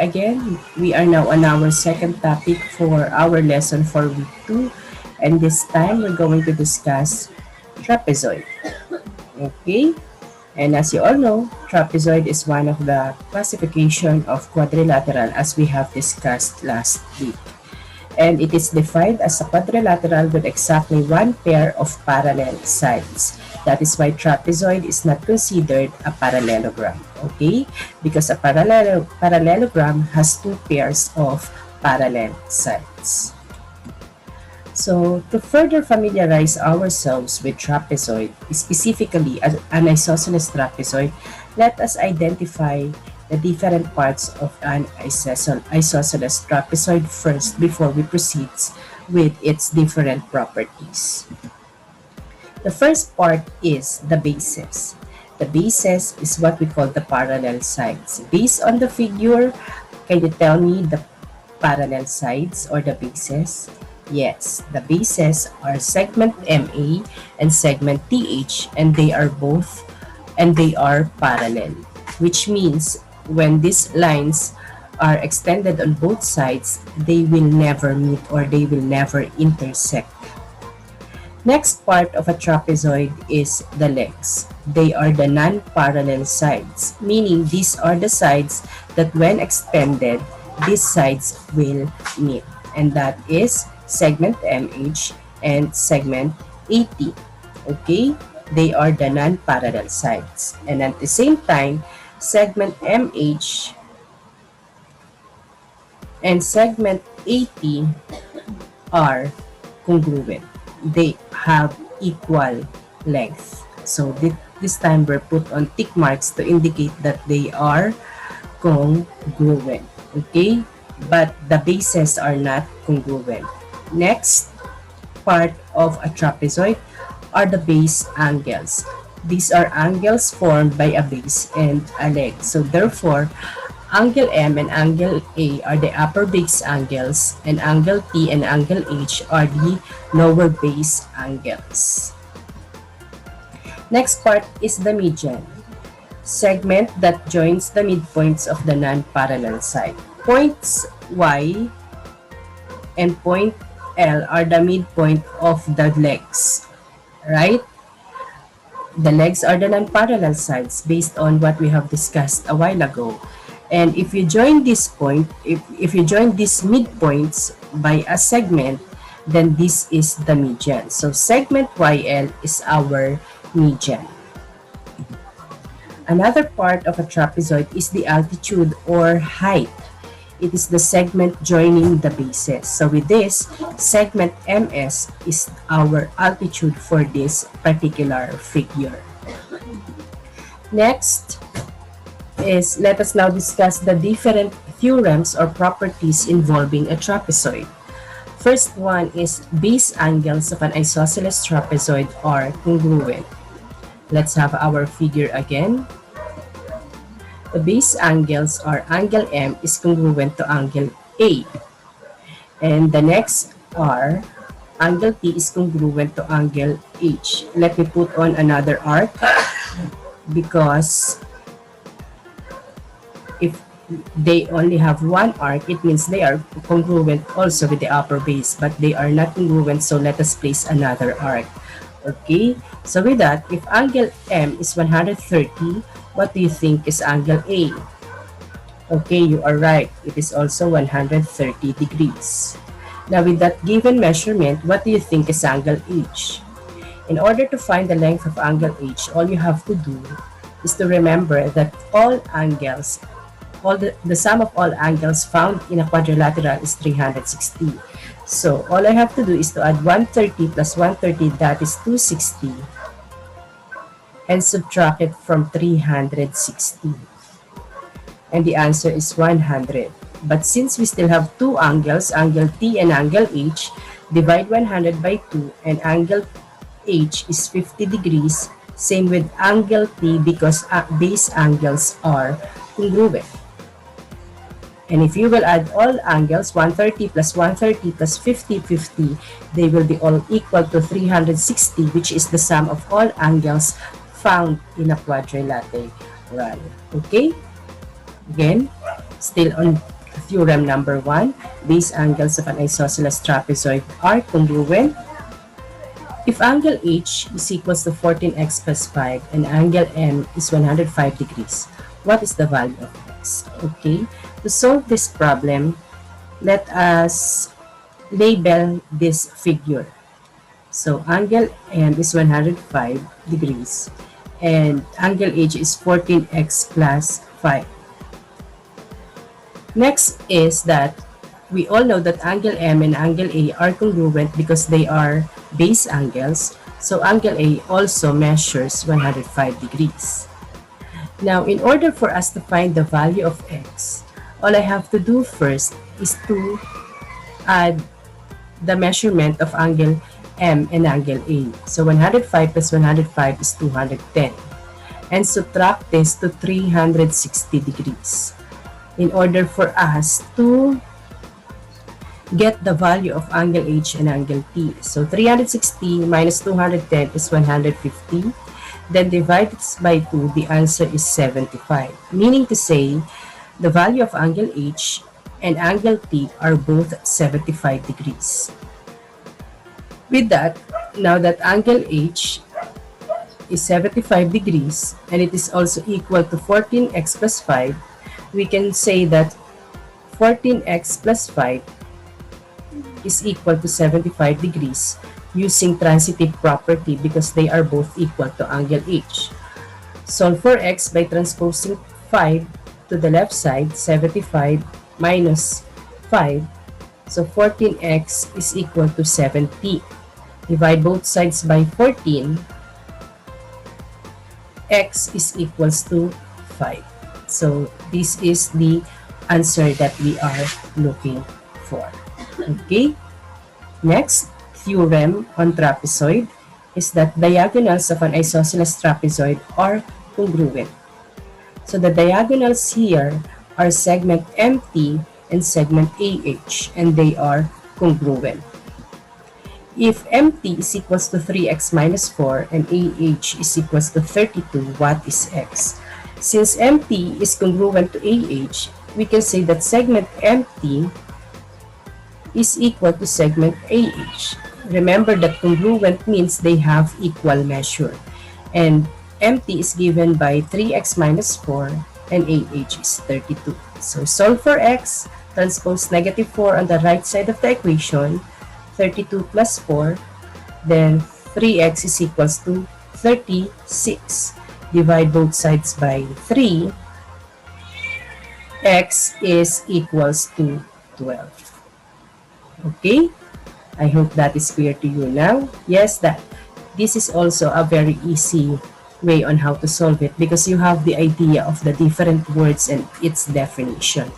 again. We are now on our second topic for our lesson for week 2. And this time, we're going to discuss trapezoid. Okay? And as you all know, trapezoid is one of the classification of quadrilateral as we have discussed last week. And it is defined as a quadrilateral with exactly one pair of parallel sides. That is why trapezoid is not considered a parallelogram, okay? Because a parallelogram has two pairs of parallel sides. So, to further familiarize ourselves with trapezoid, specifically an isosceles trapezoid, let us identify the different parts of an isosceles trapezoid first before we proceed with its different properties. The first part is the bases. The bases is what we call the parallel sides. Based on the figure, can you tell me the parallel sides or the bases? Yes, the bases are segment MA and segment TH, and they are parallel, which means when these lines are extended on both sides, they will never meet or they will never intersect. Next part of a trapezoid is the legs. They are the non-parallel sides, meaning these are the sides that when extended, these sides will meet. And that is segment MH and segment AT. Okay? They are the non-parallel sides. And at the same time, segment MH and segment AT are congruent. They have equal length. So this time we're put on tick marks to indicate that they are congruent. Okay? But the bases are not congruent. Next part of a trapezoid are the base angles. These are angles formed by a base and a leg. So therefore, angle M and angle A are the upper base angles, and angle T and angle H are the lower base angles. Next part is the median, segment that joins the midpoints of the non-parallel side. Points Y and point L are the midpoint of the legs, right? The legs are the non-parallel sides based on what we have discussed a while ago. And if you join this point, if you join these midpoints by a segment, then this is the median. So segment YL is our median. Another part of a trapezoid is the altitude or height. It is the segment joining the bases. So with this, segment MS is our altitude for this particular figure. Next is, let us now discuss the different theorems or properties involving a trapezoid. First one is base angles of an isosceles trapezoid are congruent. Let's have our figure again. The base angles are angle M is congruent to angle A. And the next are angle T is congruent to angle H. Let me put on another arc because if they only have one arc, it means they are congruent also with the upper base, but they are not congruent, so let us place another arc. Okay, so with that, if angle M is 130, what do you think is angle A? Okay, you are right. It is also 130 degrees. Now with that given measurement, what do you think is angle H? In order to find the length of angle H, all you have to do is to remember that all angles, the sum of all angles found in a quadrilateral is 360. So all I have to do is to add 130 plus 130, that is 260, and subtract it from 360. And the answer is 100. But since we still have two angles, angle T and angle H, divide 100 by 2, and angle H is 50 degrees. Same with angle T because base angles are congruent. And if you will add all angles, 130 plus 130 plus 50, 50, they will be all equal to 360, which is the sum of all angles found in a quadrilateral. Okay? Again, still on Theorem number 1, base angles of an isosceles trapezoid are congruent if angle H is equals to 14x plus 5 and angle M is 105 degrees. What is the value of x? Okay, to solve this problem, let us label this figure. So angle M is 105 degrees and angle H is 14x plus 5. Next is that we all know that angle M and angle A are congruent because they are base angles. So angle A also measures 105 degrees. Now, in order for us to find the value of x, all I have to do first is to add the measurement of angle M and angle A. So 105 plus 105 is 210. And subtract this to 360 degrees in order for us to get the value of angle H and angle T. So 360 minus 210 is 150. Then divide this by 2, the answer is 75. Meaning to say, the value of angle H and angle T are both 75 degrees. With that, now that angle H is 75 degrees and it is also equal to 14x plus 5, we can say that 14x plus 5 is equal to 75 degrees using transitive property because they are both equal to angle H. Solve for x by transposing 5 to the left side, 75 minus 5. So 14x is equal to 70. Divide both sides by 14. X is equals to 5. So this is the answer that we are looking for. Okay. Next theorem on trapezoid is that diagonals of an isosceles trapezoid are congruent. So the diagonals here are segment MT and segment AH, and they are congruent. If MT is equals to 3x minus 4 and AH is equals to 32, what is x? Since MT is congruent to AH, we can say that segment MT is equal to segment AH. Remember that congruent means they have equal measure. And MT is given by 3x minus 4 and AH is 32. So solve for x, transpose negative 4 on the right side of the equation, 32 plus 4, then 3x is equals to 36. Divide both sides by 3, x is equals to 12. Okay, I hope that is clear to you now. Yes, that this is also a very easy way on how to solve it because you have the idea of the different words and its definition.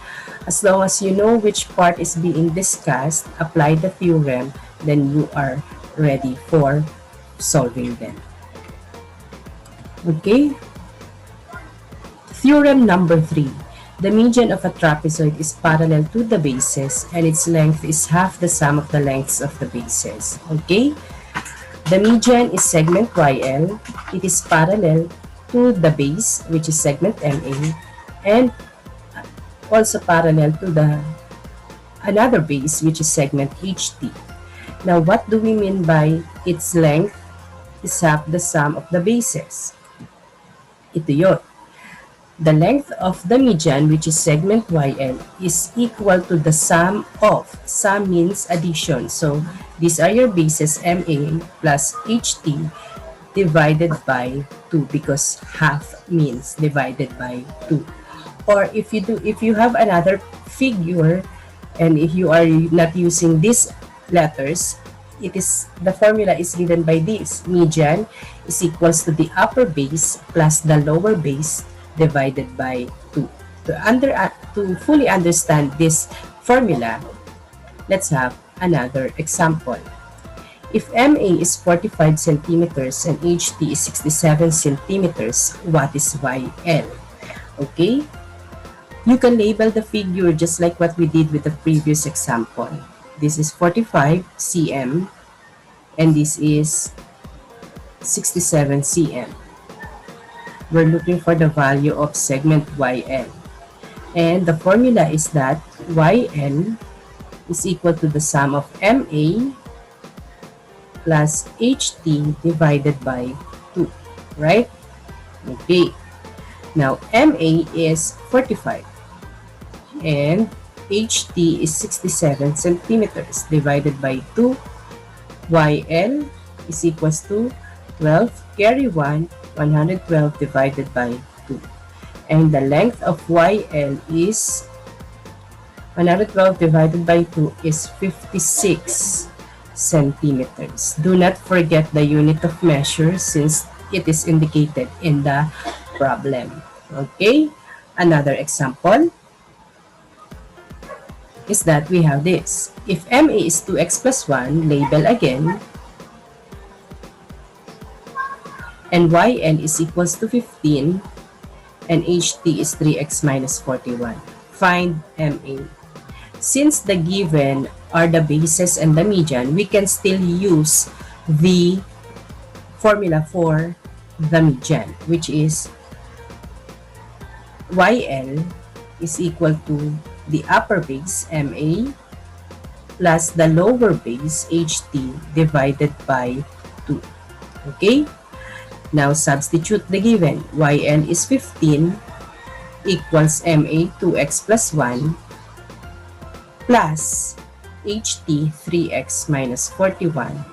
As long as you know which part is being discussed, apply the theorem, then you are ready for solving them. Okay. Theorem number 3. The median of a trapezoid is parallel to the bases and its length is half the sum of the lengths of the bases. Okay? The median is segment YL. It is parallel to the base, which is segment MA, and also parallel to the another base, which is segment HT. Now, what do we mean by its length is half the sum of the bases? Ito yun. The length of the median, which is segment YL, is equal to the sum of, sum means addition. So, these are your bases MA plus HT divided by 2 because half means divided by 2. Or if you have another figure and if you are not using these letters, the formula is given by this. Median is equals to the upper base plus the lower base divided by 2. To fully understand this formula, let's have another example. If MA is 45 centimeters and HT is 67 centimeters, what is YL? Okay? You can label the figure just like what we did with the previous example. This is 45 cm and this is 67 cm. We're looking for the value of segment YL. And the formula is that YL is equal to the sum of MA plus HT divided by 2, right? Okay. Now, MA is 45 and HT is 67 centimeters divided by 2. YL is equals to 12, carry 1, 112 divided by 2. And the length of YL is 112 divided by 2 is 56 centimeters. Do not forget the unit of measure since it is indicated in the problem. Okay, another example is that we have this. If MA is 2x plus 1, label again, and YN is equals to 15, and HT is 3x minus 41. Find MA. Since the given are the bases and the median, we can still use the formula for the median, which is YL is equal to the upper base MA plus the lower base HT divided by 2. Okay? Now substitute the given. YL is 15 equals MA 2x plus 1 plus HT 3x minus 41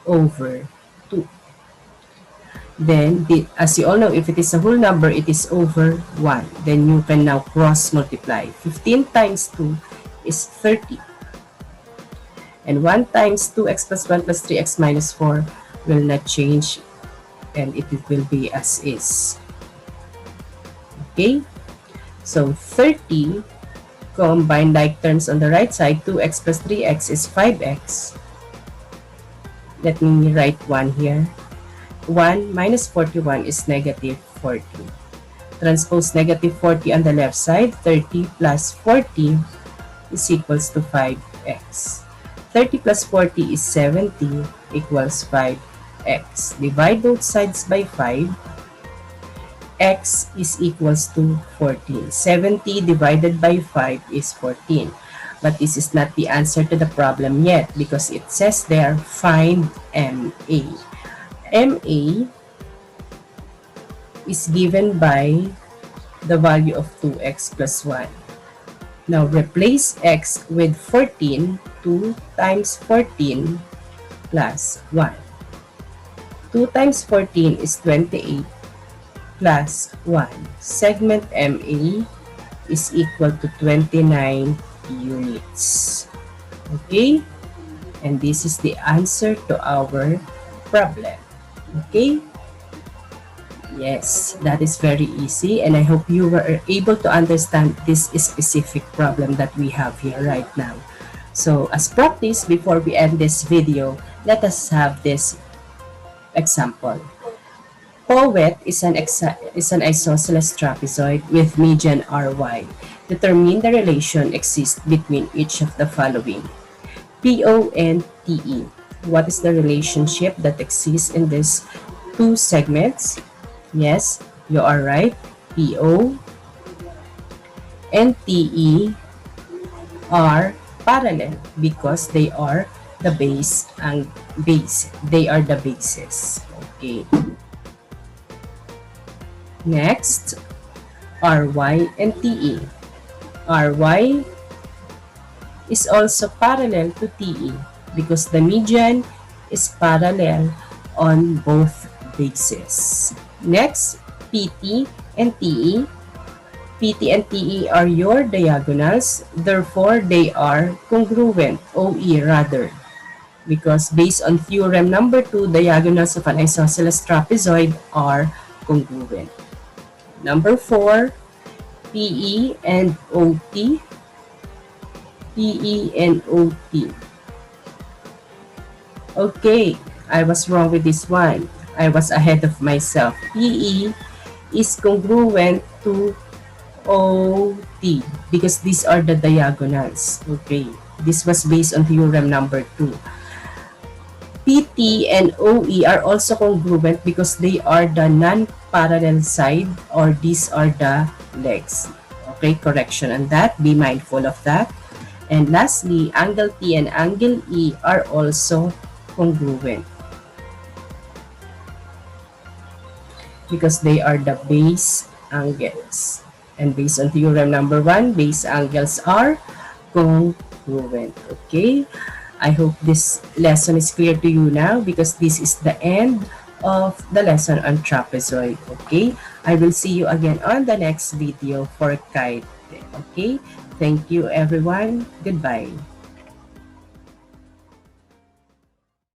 over 2. Then, as you all know, if it is a whole number, it is over 1. Then you can now cross multiply. 15 times 2 is 30. And 1 times 2x plus 1 plus 3x minus 4 will not change, and it will be as is. Okay? So, 30, combine like terms on the right side, 2x plus 3x is 5x. Let me write 1 here. 1 minus 41 is negative 40. Transpose negative 40 on the left side. 30 plus 40 is equals to 5x. 30 plus 40 is 70 equals 5x. Divide both sides by 5. X is equals to 14. 70 divided by 5 is 14. But this is not the answer to the problem yet because it says there, find MA. MA is given by the value of 2x plus 1. Now replace x with 14. 2 times 14 plus 1. 2 times 14 is 28 plus 1. Segment MA is equal to 29 units. Okay? And this is the answer to our problem. Okay? Yes, that is very easy, and I hope you were able to understand this specific problem that we have here right now. So, as practice, before we end this video, let us have this example. Poet is an isosceles trapezoid with median Ry. Determine the relation exists between each of the following. PO and TE. What is the relationship that exists in these two segments? Yes, you are right. PO and TE are parallel because they are the base and base. They are the bases. Okay. Next, RY and TE. RY is also parallel to TE because the median is parallel on both bases. Next, PT and TE. PT and TE are your diagonals, therefore they are congruent, OE rather, because based on theorem number 2, diagonals of an isosceles trapezoid are congruent. Number 4, PE and OT. PE and OT. Okay, I was wrong with this one. I was ahead of myself. PE is congruent to OT because these are the diagonals. Okay, this was based on theorem number 2. PT and OE are also congruent because they are the non-parallel side, or these are the legs. Okay, correction on that. Be mindful of that. And lastly, angle T and angle E are also congruent because they are the base angles. And based on theorem number 1, base angles are congruent. Okay? I hope this lesson is clear to you now because this is the end of the lesson on trapezoid. Okay? I will see you again on the next video for kite. Okay? Thank you everyone. Goodbye.